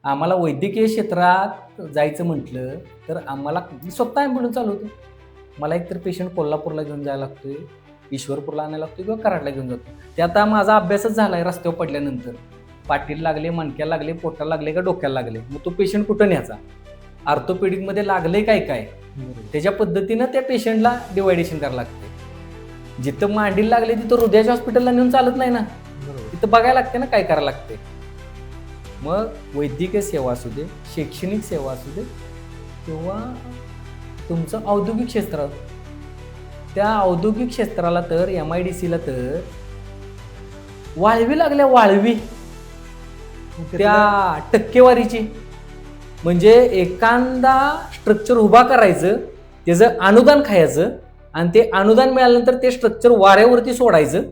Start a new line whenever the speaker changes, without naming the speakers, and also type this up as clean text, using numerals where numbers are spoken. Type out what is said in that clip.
आम्हाला वैद्यकीय क्षेत्रात जायचं म्हटलं तर आम्हाला मी स्वतः ॲम्ब्युलन्स चालवतो. मला एकतर पेशंट कोल्हापूरला घेऊन जायला लागतोय, ईश्वरपूरला आणायला लागतोय किंवा कराडला घेऊन जातो. ते आता माझा अभ्यासच झाला आहे रस्त्यावर पडल्यानंतर. पाठीला लागले, मणक्याला लागले, पोटाला लागले का डोक्याला लागले. मग तो पेशंट कुठं न्यायचा? ऑर्थोपेडिकमध्ये लागले काय काय त्याच्या पद्धतीनं त्या पेशंटला डिवायडेशन करायला लागते. जिथं मांडीला लागले तिथं हृदयाच्या हॉस्पिटलला नेऊन चालत नाही ना, तिथं बघायला लागते ना काय करायला लागते. मग वैद्यकीय सेवा असू दे, शैक्षणिक सेवा असू दे किंवा तुमचं औद्योगिक क्षेत्र, त्या औद्योगिक क्षेत्राला तर MIDCला तर वाळवी लागल्या, वाळवी त्या टक्केवारीची. म्हणजे एखादा स्ट्रक्चर उभा करायचं, त्याचं अनुदान खायचं आणि ते अनुदान मिळाल्यानंतर ते स्ट्रक्चर वाऱ्यावरती सोडायचं